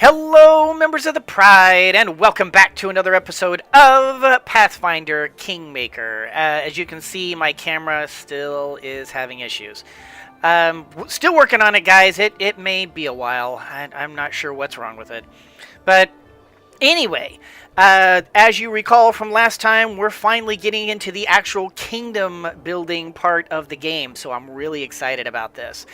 Hello, members of the Pride, and welcome back to another episode of Pathfinder Kingmaker. As you can see, my camera still is having issues. Still working on it, guys. It may be a while. I'm not sure what's wrong with it. But anyway, as you recall from last time, we're finally getting into the actual kingdom building part of the game, so I'm really excited about this.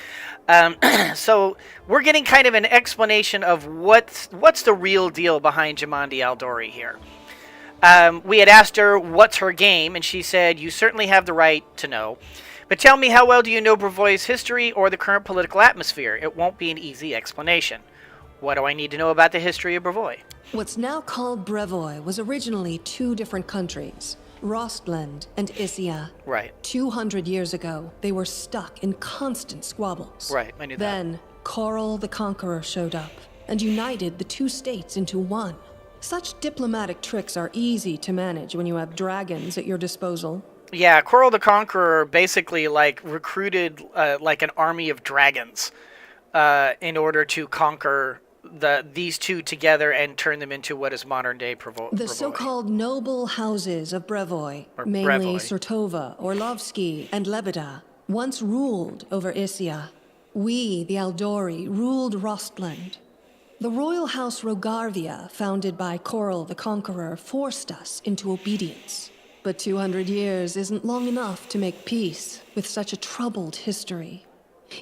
So we're getting kind of an explanation of what's the real deal behind Jamandi Aldori here. We had asked her what's her game, and she said, "You certainly have the right to know. But tell me, how well do you know Brevoy's history or the current political atmosphere? It won't be an easy explanation. What do I need to know about the history of Brevoy?" What's now called Brevoy was originally two different countries, Rostland and Isia. Right. 200 years ago, they were stuck in constant squabbles. Right, I knew that. Then, Coral the Conqueror showed up and united the two states into one. Such diplomatic tricks are easy to manage when you have dragons at your disposal. Yeah, Coral the Conqueror basically recruited like an army of dragons in order to conquer these two together and turn them into what is modern day Brevoy. The so-called noble houses of Brevoy, mainly Surtova, Orlovsky, and Lebeda, once ruled over Isia. We, the Aldori, ruled Rostland. The royal house Rogarvia, founded by Coral the Conqueror, forced us into obedience. But 200 years isn't long enough to make peace with such a troubled history.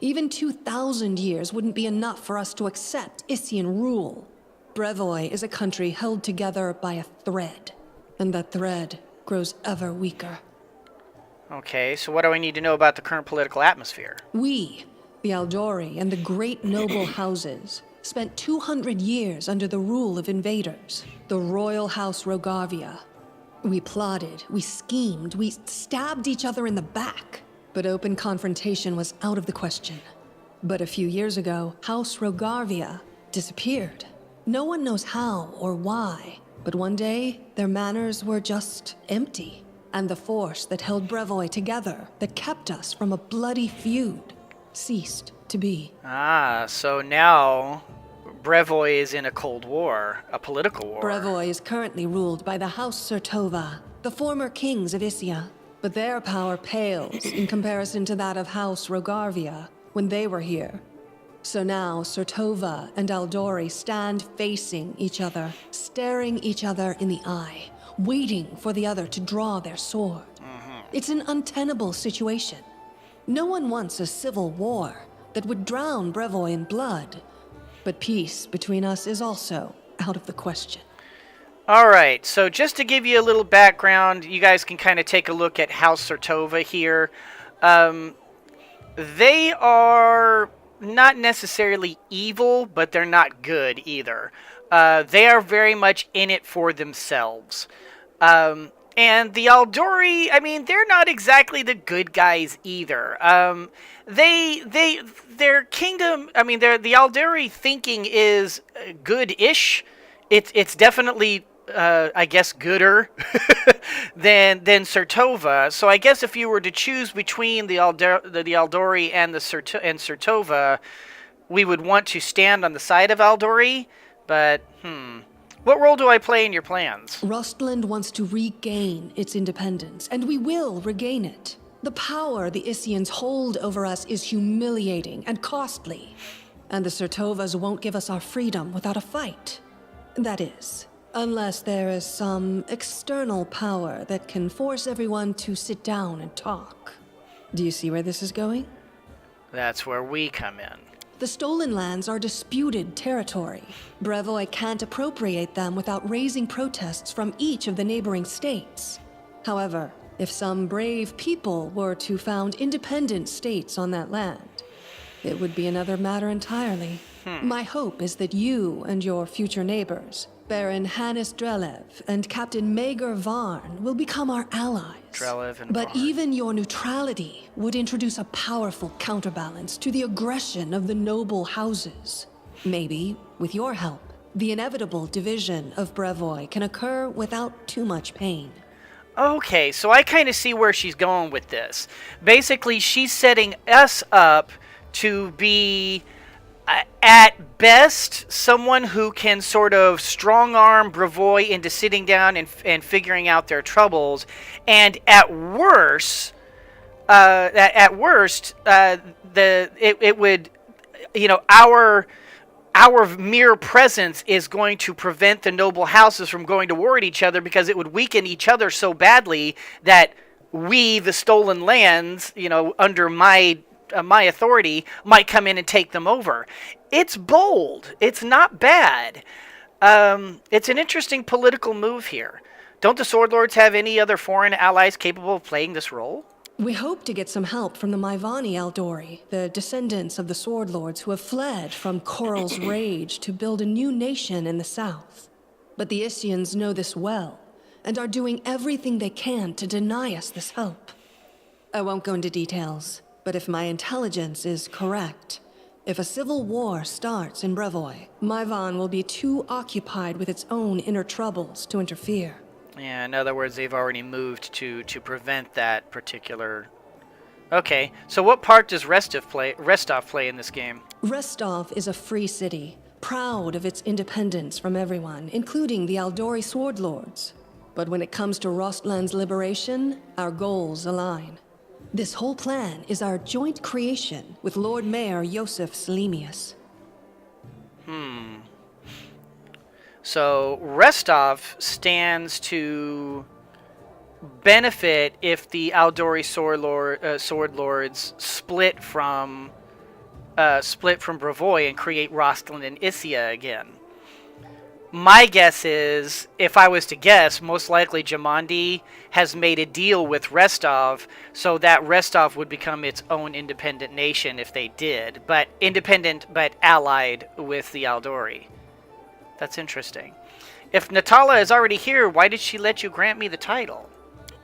Even 2,000 years wouldn't be enough for us to accept Isian rule. Brevoy is a country held together by a thread, and that thread grows ever weaker. Okay, so what do I need to know about the current political atmosphere? We, the Aldori and the great noble houses, spent 200 years under the rule of invaders, the royal house Rogarvia. We plotted, we schemed, we stabbed each other in the back. But open confrontation was out of the question. But a few years ago, House Rogarvia disappeared. No one knows how or why, but one day, their manors were just empty. And the force that held Brevoy together, that kept us from a bloody feud, ceased to be. Ah, so now Brevoy is in a cold war, a political war. Brevoy is currently ruled by the House Surtova, the former kings of Isia. But their power pales in comparison to that of House Rogarvia when they were here. So now Surtova and Aldori stand facing each other, staring each other in the eye, waiting for the other to draw their sword. It's an untenable situation. No one wants a civil war that would drown Brevoy in blood. But peace between us is also out of the question. Alright, so just to give you a little background, you guys can kind of take a look at House Surtova here. They are not necessarily evil, but they're not good either. They are very much in it for themselves. And the Aldori, I mean, they're not exactly the good guys either. Their kingdom, I mean, the Aldori thinking is good-ish. It's definitely I guess gooder than Surtova. So I guess if you were to choose between the Aldori and Surtova, we would want to stand on the side of Aldori. But what role do I play in your plans? Rostland wants to regain its independence, and we will regain it. The power the Isians hold over us is humiliating and costly, and the Surtovas won't give us our freedom without a fight. That is, unless there is some external power that can force everyone to sit down and talk. Do you see where this is going? That's where we come in. The stolen lands are disputed territory. Brevoy can't appropriate them without raising protests from each of the neighboring states. However, if some brave people were to found independent states on that land, it would be another matter entirely. My hope is that you and your future neighbors, Baron Hannes Drelev and Captain Mager Varn, will become our allies. But Varn. Even your neutrality would introduce a powerful counterbalance to the aggression of the noble houses. Maybe, with your help, the inevitable division of Brevoy can occur without too much pain. Okay, so I kind of see where she's going with this. Basically, she's setting us up to be At best, someone who can sort of strong-arm Brevoy into sitting down and figuring out their troubles, and at worst, it would, our mere presence is going to prevent the noble houses from going to war at each other, because it would weaken each other so badly that we, the stolen lands, under my authority, might come in and take them over. It's bold. It's not bad. It's an interesting political move here. Don't the Sword Lords have any other foreign allies capable of playing this role? We hope to get some help from the Maivani Eldori, the descendants of the Sword Lords who have fled from Coral's rage to build a new nation in the south. But the Isians know this well, and are doing everything they can to deny us this help. I won't go into details, but if my intelligence is correct, if a civil war starts in Brevoy, Maivan will be too occupied with its own inner troubles to interfere. Yeah, in other words, they've already moved to prevent that particular... Okay, so what part does Restov play in this game? Restov is a free city, proud of its independence from everyone, including the Aldori Sword Lords. But when it comes to Rostland's liberation, our goals align. This whole plan is our joint creation with Lord Mayor Yosef Selemius. So Restov stands to benefit if the Aldori Sword Lords split from Brevoy and create Rostland and Issia again. My guess is, if I was to guess, most likely Jamandi has made a deal with Restov so that Restov would become its own independent nation if they did. But independent, but allied with the Aldori. That's interesting. If Natala is already here, why did she let you grant me the title?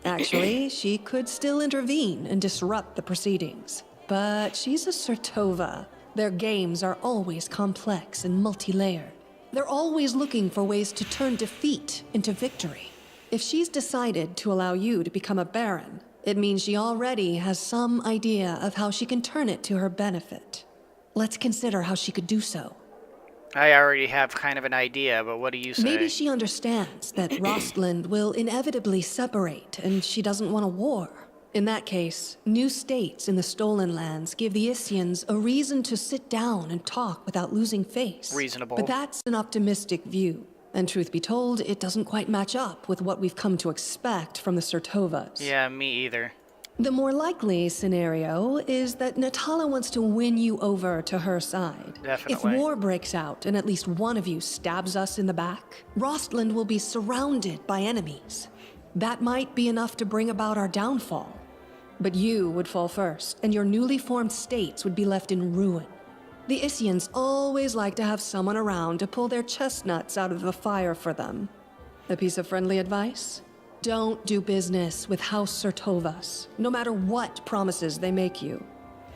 Actually, she could still intervene and disrupt the proceedings. But she's a Sertova. Their games are always complex and multi-layered. They're always looking for ways to turn defeat into victory. If she's decided to allow you to become a baron, it means she already has some idea of how she can turn it to her benefit. Let's consider how she could do so. I already have kind of an idea, but what do you say? Maybe she understands that Rostland will inevitably separate, and she doesn't want a war. In that case, new states in the Stolen Lands give the Isians a reason to sit down and talk without losing face. Reasonable. But that's an optimistic view. And truth be told, it doesn't quite match up with what we've come to expect from the Sertovas. Yeah, me either. The more likely scenario is that Natala wants to win you over to her side. Definitely. If war breaks out and at least one of you stabs us in the back, Rostland will be surrounded by enemies. That might be enough to bring about our downfall. But you would fall first, and your newly formed states would be left in ruin. The Isians always like to have someone around to pull their chestnuts out of the fire for them. A piece of friendly advice? Don't do business with House Sertovas, no matter what promises they make you.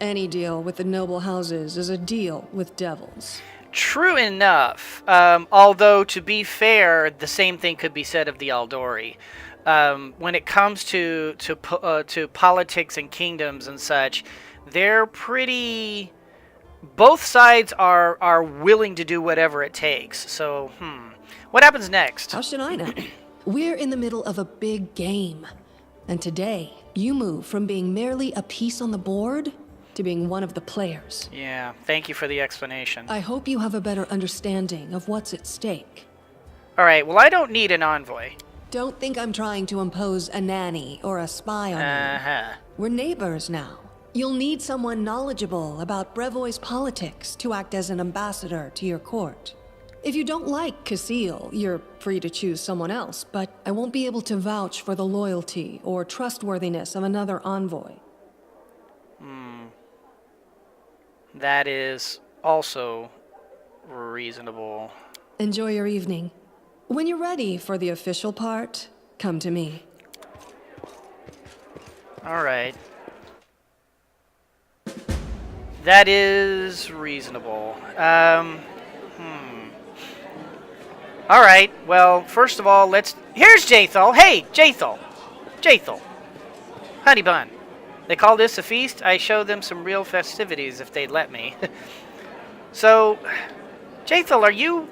Any deal with the noble houses is a deal with devils. True enough. Although, to be fair, the same thing could be said of the Aldori. When it comes to politics and kingdoms and such, they're pretty... Both sides are willing to do whatever it takes. So, what happens next? How should I know? We're in the middle of a big game. And today, you move from being merely a piece on the board to being one of the players. Yeah, thank you for the explanation. I hope you have a better understanding of what's at stake. Alright, well, I don't need an envoy. Don't think I'm trying to impose a nanny or a spy on you. We're neighbors now. You'll need someone knowledgeable about Brevoy's politics to act as an ambassador to your court. If you don't like Casil, you're free to choose someone else, but I won't be able to vouch for the loyalty or trustworthiness of another envoy. That is also reasonable. Enjoy your evening. When you're ready for the official part, come to me. Alright. That is reasonable. Alright, well, first of all, here's Jathal! Hey, Jathal! Jathal! Honey bun. They call this a feast? I show them some real festivities if they'd let me. So, Jathal, are you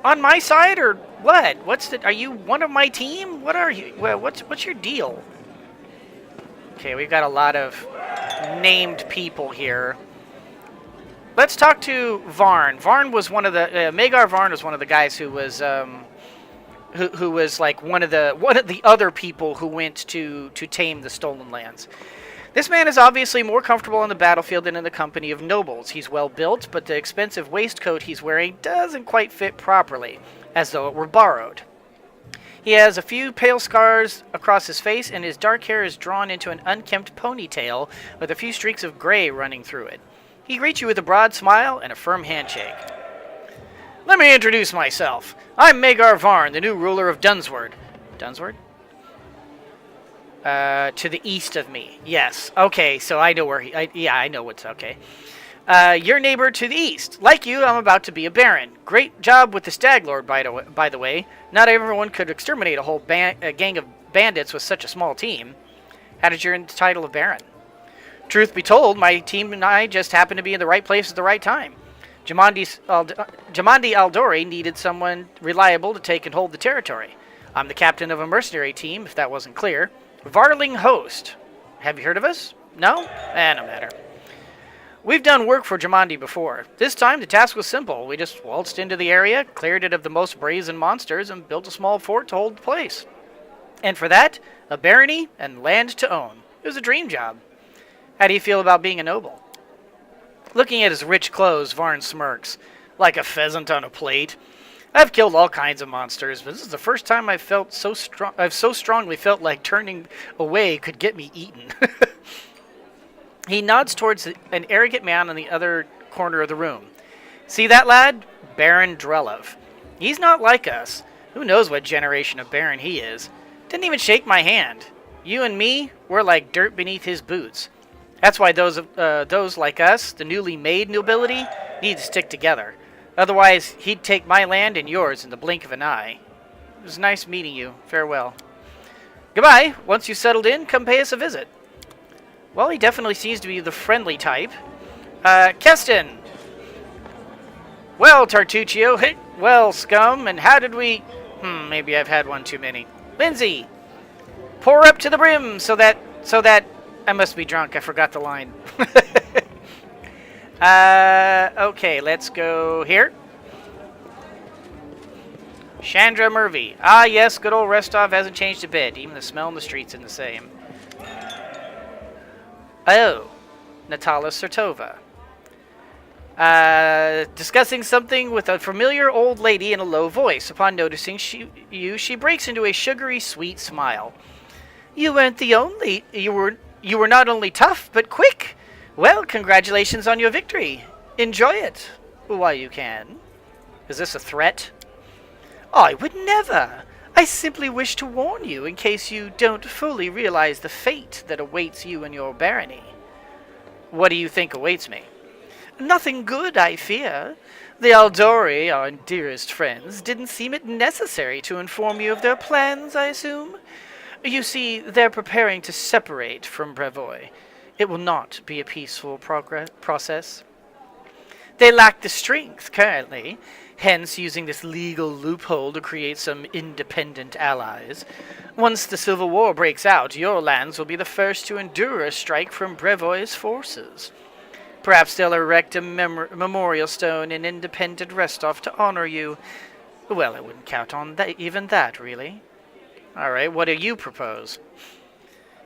on my side or what? Are you one of my team? What are you? Well, what's your deal? Okay, we've got a lot of named people here. Let's talk to Varn. Varn was one of the Magar Varn was one of the guys who was who was like one of the other people who went to tame the stolen lands. This man is obviously more comfortable on the battlefield than in the company of nobles. He's well built, but the expensive waistcoat he's wearing doesn't quite fit properly, as though it were borrowed. He has a few pale scars across his face, and his dark hair is drawn into an unkempt ponytail with a few streaks of gray running through it. He greets you with a broad smile and a firm handshake. Let me introduce myself. I'm Magar Varn, the new ruler of Dunsword. Dunsword? To the east of me. Yes. Okay, so I know where I know what's okay. Your neighbor to the east. Like you, I'm about to be a baron. Great job with the Stag Lord, by the way. Not everyone could exterminate a whole gang of bandits with such a small team. How did you earn the title of baron? Truth be told, my team and I just happened to be in the right place at the right time. Jamandi Aldori needed someone reliable to take and hold the territory. I'm the captain of a mercenary team, if that wasn't clear. Varling Host. Have you heard of us? No? No matter. We've done work for Jamandi before. This time the task was simple. We just waltzed into the area, cleared it of the most brazen monsters, and built a small fort to hold the place. And for that, a barony and land to own. It was a dream job. How do you feel about being a noble? Looking at his rich clothes, Varn smirks. Like a pheasant on a plate. I've killed all kinds of monsters, but this is the first time I've so strongly felt like turning away could get me eaten. He nods towards an arrogant man on the other corner of the room. See that lad? Baron Drelov. He's not like us. Who knows what generation of baron he is. Didn't even shake my hand. You and me, we're like dirt beneath his boots. That's why those like us, the newly made nobility, need to stick together. Otherwise, he'd take my land and yours in the blink of an eye. It was nice meeting you. Farewell. Goodbye. Once you've settled in, come pay us a visit. Well, he definitely seems to be the friendly type. Keston. Well, Tartuccio. Well, scum. And how did we... maybe I've had one too many. Lindsay. Pour up to the brim so that... I must be drunk. I forgot the line. Okay, let's go here. Chandra Murphy. Ah, yes, good old Restov hasn't changed a bit. Even the smell in the streets is the same. Oh, Natala Sertova. Discussing something with a familiar old lady in a low voice. Upon noticing she breaks into a sugary, sweet smile. You weren't the only... You were not only tough, but quick. Well, congratulations on your victory. Enjoy it while you can. Is this a threat? I would never. I simply wish to warn you in case you don't fully realize the fate that awaits you and your barony. What do you think awaits me? Nothing good, I fear. The Aldori, our dearest friends, didn't seem it necessary to inform you of their plans, I assume? You see, they're preparing to separate from Brevoy. It will not be a peaceful process. They lack the strength currently, hence using this legal loophole to create some independent allies. Once the Civil War breaks out, your lands will be the first to endure a strike from Brevoy's forces. Perhaps they'll erect a memorial stone in independent Restov to honor you. Well, I wouldn't count on even that, really. All right, what do you propose?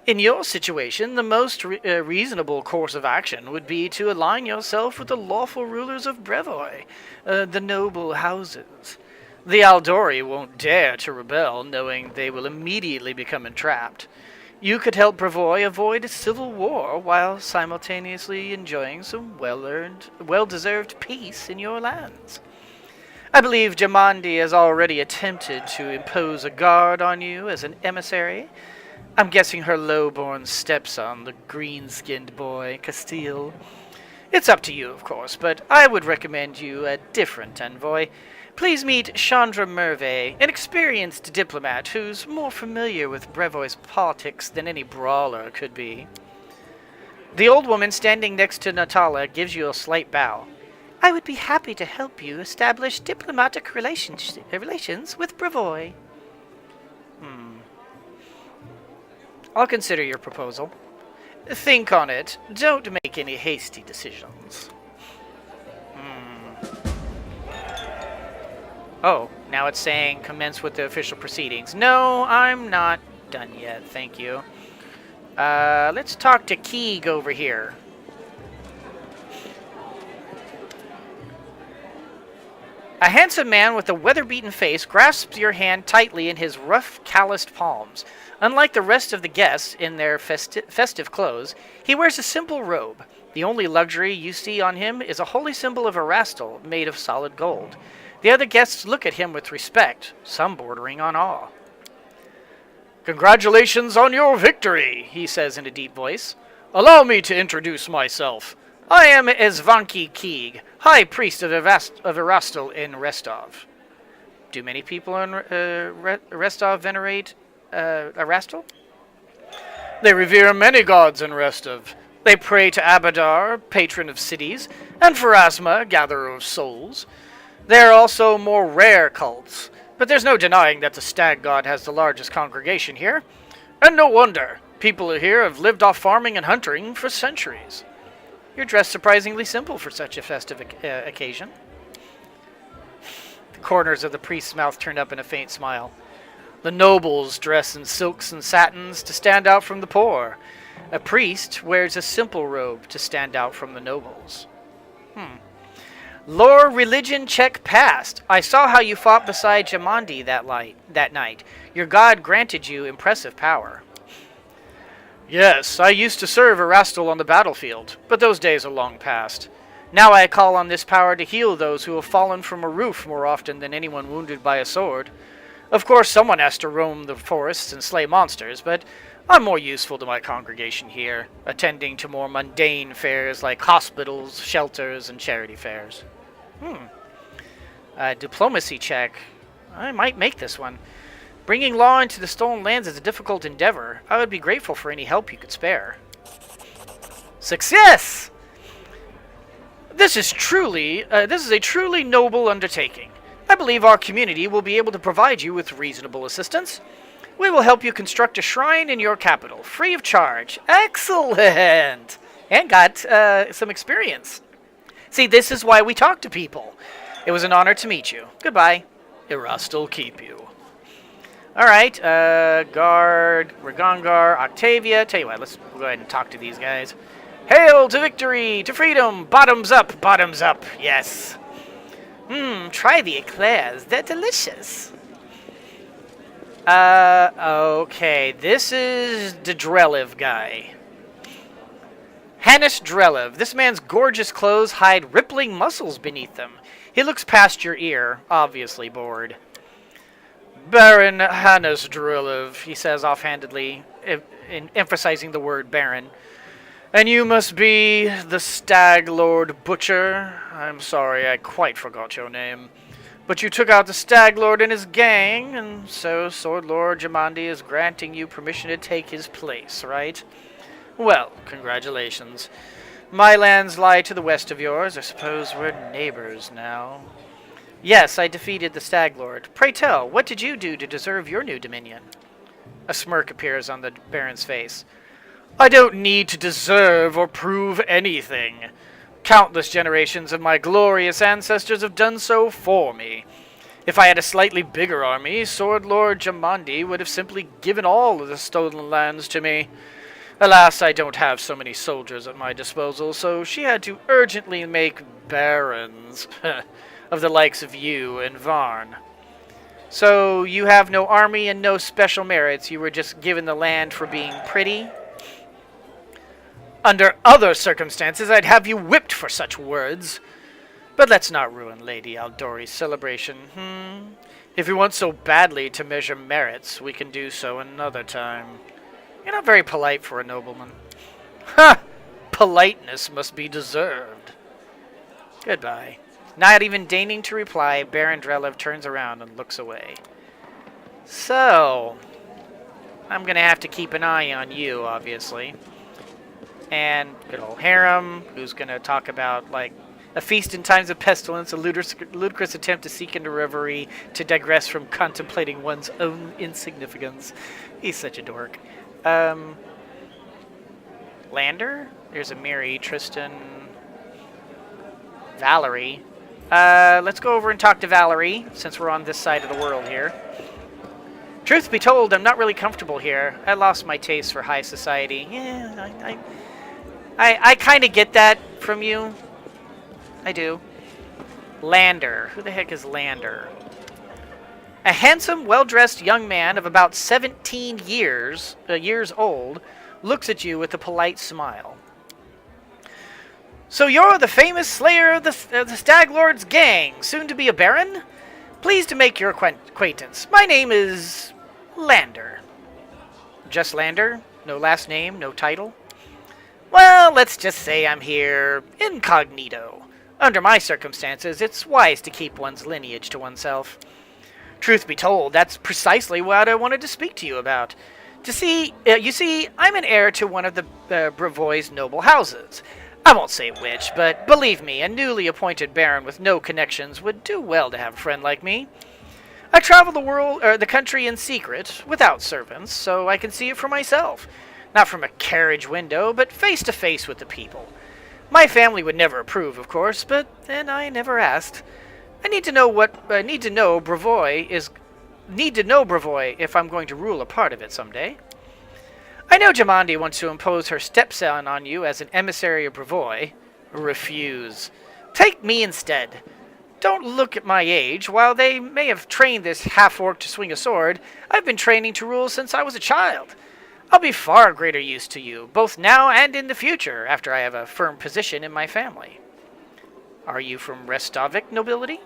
In your situation, the most reasonable course of action would be to align yourself with the lawful rulers of Brevoy, the noble houses. The Aldori won't dare to rebel, knowing they will immediately become entrapped. You could help Brevoy avoid a civil war while simultaneously enjoying some well-earned, well-deserved peace in your lands. I believe Jamandi has already attempted to impose a guard on you as an emissary. I'm guessing her low-born stepson, the green-skinned boy, Castile. It's up to you, of course, but I would recommend you a different envoy. Please meet Chandra Merve, an experienced diplomat who's more familiar with Brevoy's politics than any brawler could be. The old woman standing next to Natala gives you a slight bow. I would be happy to help you establish diplomatic relations with Brevoy. I'll consider your proposal. Think on it. Don't make any hasty decisions. Oh, now it's saying commence with the official proceedings. No, I'm not done yet, thank you. Let's talk to Keeg over here. A handsome man with a weather-beaten face grasps your hand tightly in his rough, calloused palms. Unlike the rest of the guests in their festive clothes, he wears a simple robe. The only luxury you see on him is a holy symbol of Erastil made of solid gold. The other guests look at him with respect, some bordering on awe. Congratulations on your victory, he says in a deep voice. Allow me to introduce myself. I am Ezvanki Keeg, High Priest of Erastil in Restov. Do many people in Restov venerate Erastil? They revere many gods in Restov. They pray to Abadar, patron of cities, and Pharasma, gatherer of souls. There are also more rare cults, but there's no denying that the stag god has the largest congregation here. And no wonder. People here have lived off farming and hunting for centuries. You're dressed surprisingly simple for such a festive occasion. The corners of the priest's mouth turned up in a faint smile. The nobles dress in silks and satins to stand out from the poor. A priest wears a simple robe to stand out from the nobles. Lore religion check passed. I saw how you fought beside Jamandi that night. Your god granted you impressive power. Yes, I used to serve Erastil on the battlefield, but those days are long past. Now I call on this power to heal those who have fallen from a roof more often than anyone wounded by a sword. Of course, someone has to roam the forests and slay monsters, but I'm more useful to my congregation here, attending to more mundane affairs like hospitals, shelters, and charity fairs. Diplomacy check. I might make this one. Bringing law into the stolen lands is a difficult endeavor. I would be grateful for any help you could spare. Success! This is a truly noble undertaking. I believe our community will be able to provide you with reasonable assistance. We will help you construct a shrine in your capital, free of charge. Excellent! And got some experience. See, this is why we talk to people. It was an honor to meet you. Goodbye. Erastil keep you. Alright, Guard, Ragongar, Octavia. Tell you what, let's go ahead and talk to these guys. Hail to victory, to freedom, bottoms up, yes. Try the eclairs, they're delicious. Okay, this is the Drelev guy. Hannes Drelev. This man's gorgeous clothes hide rippling muscles beneath them. He looks past your ear, obviously bored. Baron Hannes Drelev, he says offhandedly, emphasizing the word Baron. And you must be the Stag Lord Butcher? I'm sorry, I quite forgot your name. But you took out the Stag Lord and his gang, and so Sword Lord Jamandi is granting you permission to take his place, right? Well, congratulations. My lands lie to the west of yours. I suppose we're neighbors now. Yes, I defeated the Stag Lord. Pray tell, what did you do to deserve your new dominion? A smirk appears on the Baron's face. I don't need to deserve or prove anything. Countless generations of my glorious ancestors have done so for me. If I had a slightly bigger army, Sword Lord Jamandi would have simply given all of the stolen lands to me. Alas, I don't have so many soldiers at my disposal, so she had to urgently make barons of the likes of you and Varn. So you have no army and no special merits. You were just given the land for being pretty? Under other circumstances, I'd have you whipped for such words. But let's not ruin Lady Aldori's celebration, If you want so badly to measure merits, we can do so another time. You're not very polite for a nobleman. Ha! Politeness must be deserved. Goodbye. Not even deigning to reply, Baron Drelev turns around and looks away. So, I'm gonna have to keep an eye on you, obviously. And good old Harem, who's gonna talk about, like, A feast in times of pestilence, a ludicrous attempt to seek into reverie, to digress from contemplating one's own insignificance. He's such a dork. Lander? There's a Miri, Tristan, Valerie. Let's go over and talk to Valerie, since we're on this side of the world here. Truth be told, I'm not really comfortable here. I lost my taste for high society. Yeah, I kind of get that from you. I do. Lander. Who the heck is Lander? A handsome, well-dressed young man of about 17 years old looks at you with a polite smile. So you're the famous slayer of the Stag Lord's gang, soon to be a baron? Pleased to make your acquaintance. My name is Lander. Just Lander? No last name, no title? Well, let's just say I'm here incognito. Under my circumstances, it's wise to keep one's lineage to oneself. Truth be told, that's precisely what I wanted to speak to you about. You see, I'm an heir to one of the Brevoy's noble houses. I won't say which, but believe me, a newly appointed baron with no connections would do well to have a friend like me. I travel the country in secret, without servants, so I can see it for myself. Not from a carriage window, but face to face with the people. My family would never approve, of course, but then I never asked. I need to know Brevoy if I'm going to rule a part of it someday. I know Jamandi wants to impose her stepson on you as an emissary of Brevoy. Refuse. Take me instead. Don't look at my age. While they may have trained this half-orc to swing a sword, I've been training to rule since I was a child. I'll be far greater use to you, both now and in the future, after I have a firm position in my family. Are you from Restovic nobility?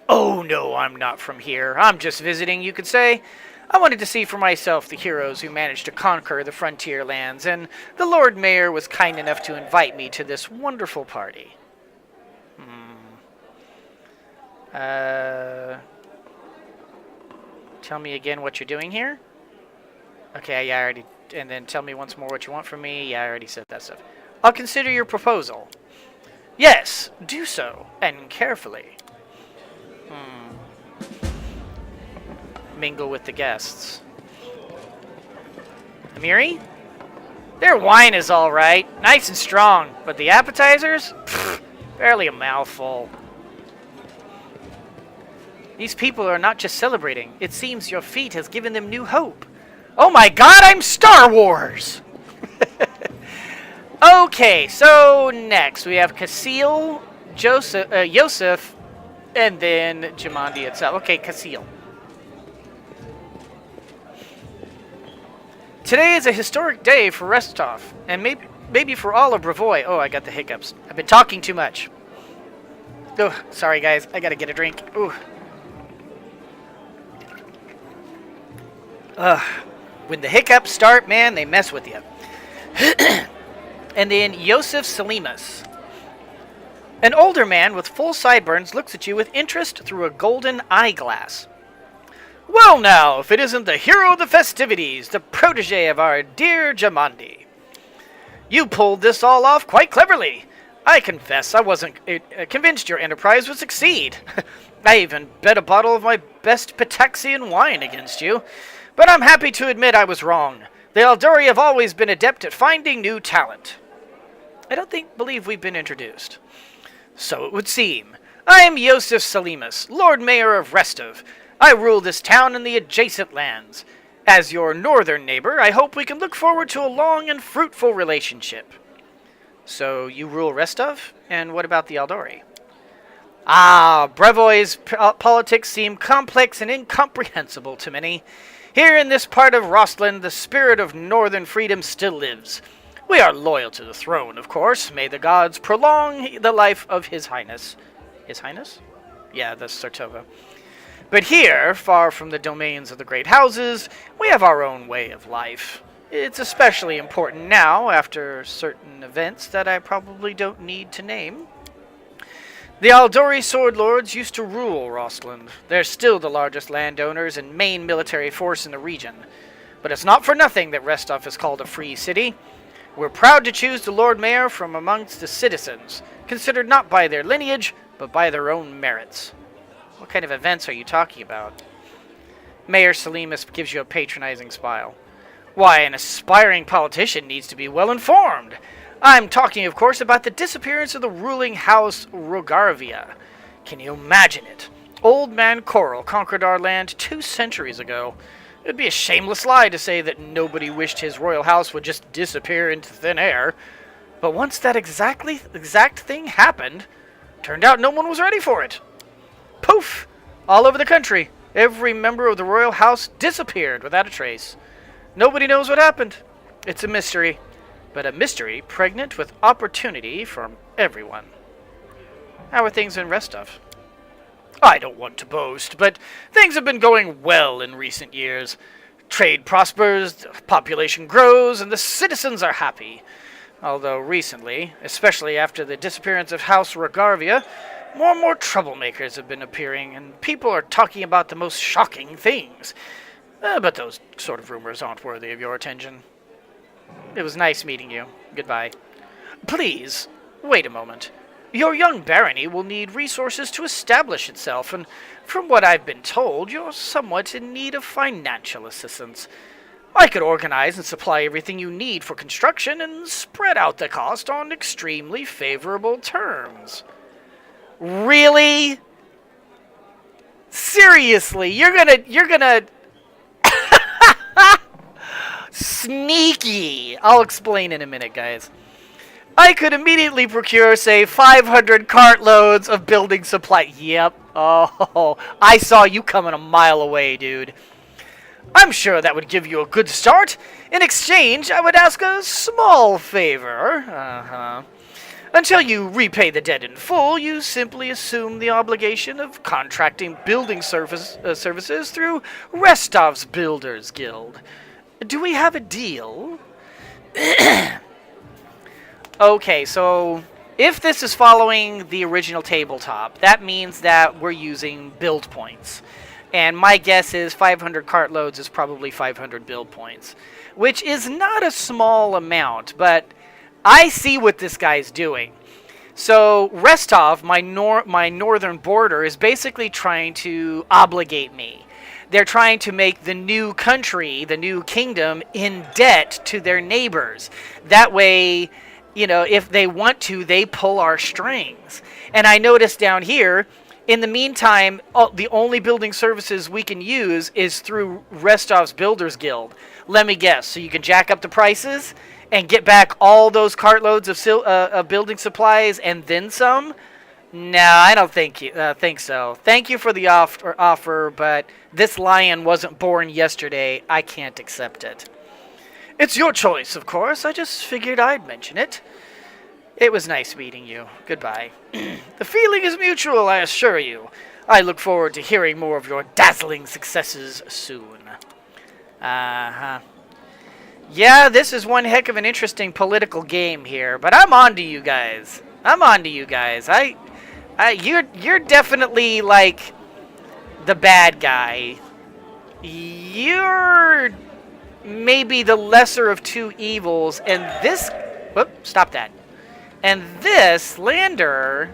Oh, no, I'm not from here. I'm just visiting, you could say. I wanted to see for myself the heroes who managed to conquer the frontier lands, and the Lord Mayor was kind enough to invite me to this wonderful party. Tell me again what you're doing here? Okay, yeah, I already... And then tell me once more what you want from me. Yeah, I already said that stuff. I'll consider your proposal. Yes, do so, and carefully. Mingle with the guests. Amiri? Their wine is all right, nice and strong, but the appetizers? Pfft, barely a mouthful. These people are not just celebrating. It seems your feat has given them new hope. Oh my god, I'm Star Wars! Okay, so next we have Casil, Yosef, and then Jamandi itself. Okay, Casil. Today is a historic day for Restov, and maybe for all of Brevoy. Oh, I got the hiccups. I've been talking too much. Oh, sorry guys, I gotta get a drink. Ooh. When the hiccups start, man, they mess with you. And then Yosef Salimas. An older man with full sideburns looks at you with interest through a golden eyeglass. Well now, if it isn't the hero of the festivities, the protege of our dear Jamandi. You pulled this all off quite cleverly. I confess I wasn't convinced your enterprise would succeed. I even bet a bottle of my best Pataxian wine against you. But I'm happy to admit I was wrong. The Eldori have always been adept at finding new talent. I don't believe we've been introduced. So it would seem. I am Yosef Salimas, Lord Mayor of Restov. I rule this town and the adjacent lands. As your northern neighbor, I hope we can look forward to a long and fruitful relationship. So you rule Restov? And what about the Eldori? Brevoy's politics seem complex and incomprehensible to many. Here in this part of Rostland, the spirit of northern freedom still lives. We are loyal to the throne, of course. May the gods prolong the life of His Highness. His Highness? Yeah, the Sartova. But here, far from the domains of the great houses, we have our own way of life. It's especially important now, after certain events that I probably don't need to name. The Eldori Sword Lords used to rule Rostland. They're still the largest landowners and main military force in the region. But it's not for nothing that Restov is called a free city. We're proud to choose the Lord Mayor from amongst the citizens, considered not by their lineage, but by their own merits. What kind of events are you talking about? Mayor Salimus gives you a patronizing smile. Why, an aspiring politician needs to be well informed. I'm talking, of course, about the disappearance of the ruling house Rogarvia. Can you imagine it? Old man Coral conquered our land 2 centuries ago. It'd be a shameless lie to say that nobody wished his royal house would just disappear into thin air. But once that exact thing happened, turned out no one was ready for it. Poof! All over the country, every member of the royal house disappeared without a trace. Nobody knows what happened. It's a mystery, but a mystery pregnant with opportunity for everyone. How are things in Rostov? I don't want to boast, but things have been going well in recent years. Trade prospers, the population grows, and the citizens are happy. Although recently, especially after the disappearance of House Rogarvia, more and more troublemakers have been appearing, and people are talking about the most shocking things. But those sort of rumors aren't worthy of your attention. It was nice meeting you. Goodbye. Please, wait a moment. Your young barony will need resources to establish itself, and from what I've been told, you're somewhat in need of financial assistance. I could organize and supply everything you need for construction and spread out the cost on extremely favorable terms. Really? Seriously, you're gonna sneaky. I'll explain in a minute, guys. I could immediately procure, say, 500 cartloads of building supply. Yep. Oh, I saw you coming a mile away, dude. I'm sure that would give you a good start. In exchange, I would ask a small favor. Until you repay the debt in full, you simply assume the obligation of contracting building services through Restov's Builders Guild. Do we have a deal? Okay, so if this is following the original tabletop, that means that we're using build points. And my guess is 500 cartloads is probably 500 build points, which is not a small amount, but I see what this guy's doing. So Rostov, my northern border, is basically trying to obligate me. They're trying to make the new country, the new kingdom, in debt to their neighbors. That way, you know, if they want to, they pull our strings. And I noticed down here, in the meantime, the only building services we can use is through Restov's Builders Guild. Let me guess. So you can jack up the prices and get back all those cartloads of building supplies and then some? No, I don't think so. Thank you for the offer, but this lion wasn't born yesterday. I can't accept it. It's your choice, of course. I just figured I'd mention it. It was nice meeting you. Goodbye. The feeling is mutual, I assure you. I look forward to hearing more of your dazzling successes soon. Uh-huh. Yeah, this is one heck of an interesting political game here, but I'm on to you guys. You're definitely, like, the bad guy. You're maybe the lesser of two evils, and this... Whoop, stop that. And this, Lander...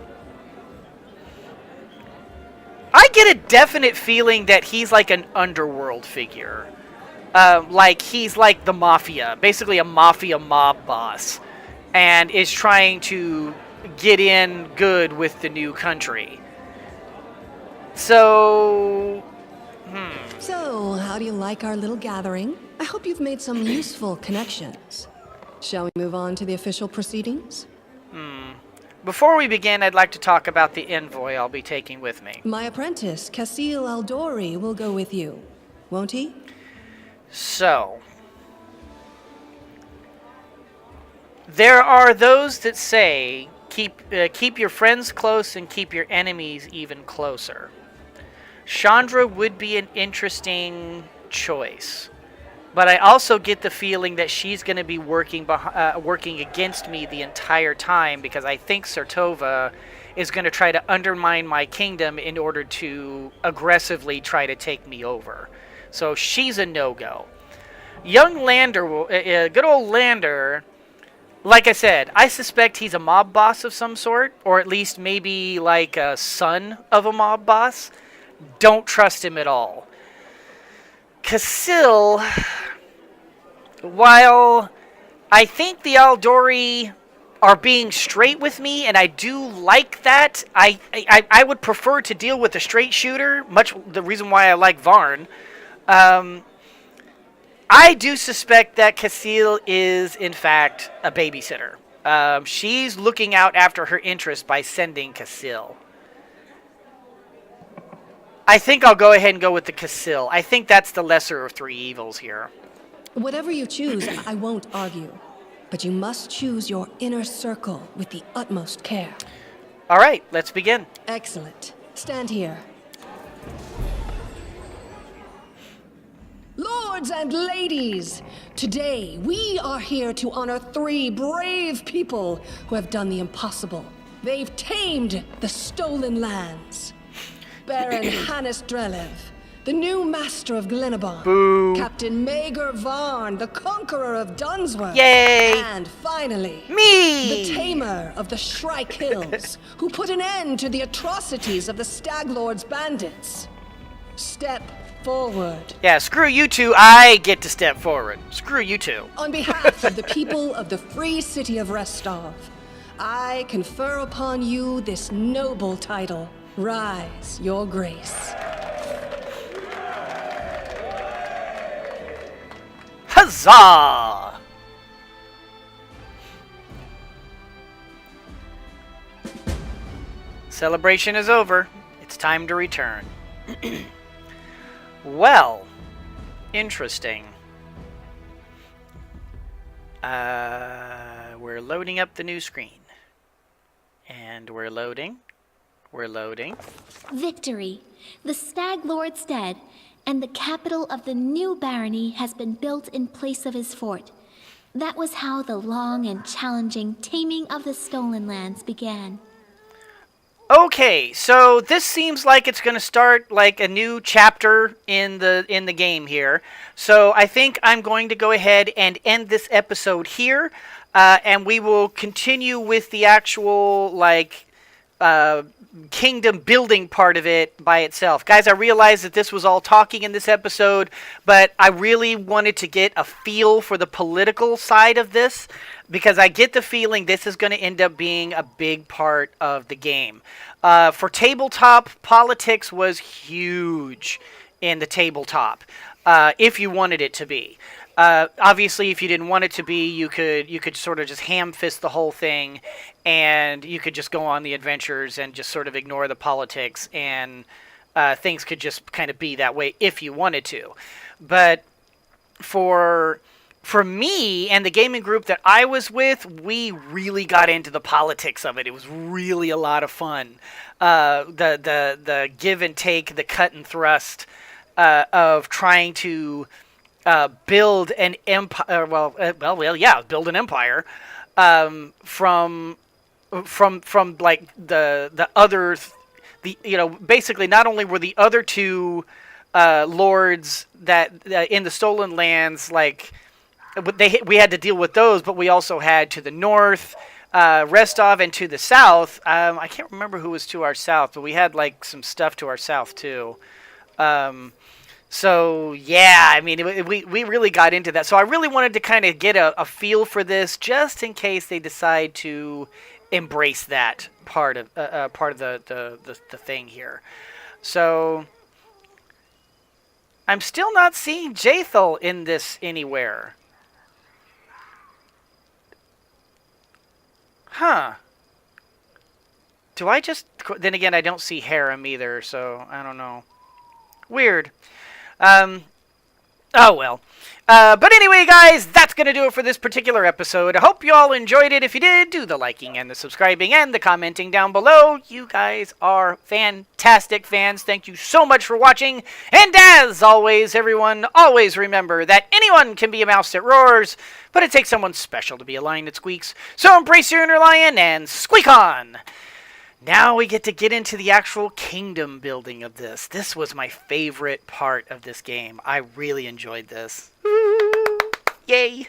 I get a definite feeling that he's like an underworld figure. Like, he's like the mafia. Basically a mafia mob boss. And is trying to get in good with the new country. So... So, how do you like our little gathering? I hope you've made some useful connections. Shall we move on to the official proceedings? Before we begin, I'd like to talk about the envoy I'll be taking with me. My apprentice, Casil Aldori, will go with you, won't he? So, there are those that say, keep your friends close and keep your enemies even closer. Chandra would be an interesting choice. But I also get the feeling that she's going to be working against me the entire time, because I think Sertova is going to try to undermine my kingdom in order to aggressively try to take me over. So she's a no-go. Young Lander, good old Lander, Like I said, I suspect he's a mob boss of some sort, or at least maybe like a son of a mob boss. Don't trust him at all. Casil, while I think the Aldori are being straight with me, and I do like that, I would prefer to deal with a straight shooter, much the reason why I like Varn. I do suspect that Casil is, in fact, a babysitter. She's looking out after her interests by sending Casil. I think I'll go ahead and go with the Casil. I think that's the lesser of three evils here. Whatever you choose, I won't argue. But you must choose your inner circle with the utmost care. All right, let's begin. Excellent. Stand here. Lords and ladies, today we are here to honor 3 brave people who have done the impossible. They've tamed the stolen lands. Baron Hannes Drelev, the new master of Glenabon. Boo. Captain Maegor Varn, the conqueror of Dunsworth. Yay! And finally, me! The tamer of the Shrike Hills, who put an end to the atrocities of the Stag Lord's bandits. Step forward. Yeah, screw you two. I get to step forward. Screw you two. On behalf of the people of the free city of Restov, I confer upon you this noble title. Rise, your grace. Huzzah! Celebration is over. It's time to return. Well, interesting. We're loading up the new screen. And we're loading. We're loading. Victory. The Stag Lord's dead, and the capital of the new barony has been built in place of his fort. That was how the long and challenging taming of the stolen lands began. Okay, so this seems like it's going to start like a new chapter in the game here. So I think I'm going to go ahead and end this episode here, and we will continue with the actual like kingdom building part of it by itself. Guys, I realize that this was all talking in this episode, but I really wanted to get a feel for the political side of this, because I get the feeling this is going to end up being a big part of the game. For tabletop, politics was huge in the tabletop, if you wanted it to be. Obviously, if you didn't want it to be, you could sort of just ham-fist the whole thing, and you could just go on the adventures and just sort of ignore the politics, and things could just kind of be that way if you wanted to. But for me and the gaming group that I was with, we really got into the politics of it. It was really a lot of fun. The give and take, the cut and thrust of trying to build an empire. Build an empire from like the other. Basically, not only were the other two lords that in the stolen lands, like we had to deal with those, but we also had to the north, Restov, and to the south. I can't remember who was to our south, but we had like some stuff to our south too. So yeah, I mean, we really got into that. So I really wanted to kind of get a feel for this, just in case they decide to embrace that part of the thing here. So I'm still not seeing Jaethal in this anywhere. Huh. Do I just... Then again, I don't see Harem either, so I don't know. Weird. Oh well. But anyway, guys, that's going to do it for this particular episode. I hope you all enjoyed it. If you did, do the liking and the subscribing and the commenting down below. You guys are fantastic fans. Thank you so much for watching. And as always, everyone, always remember that anyone can be a mouse that roars, but it takes someone special to be a lion that squeaks. So embrace your inner lion and squeak on! Now we get into the actual kingdom building of this. This was my favorite part of this game. I really enjoyed this. Yay!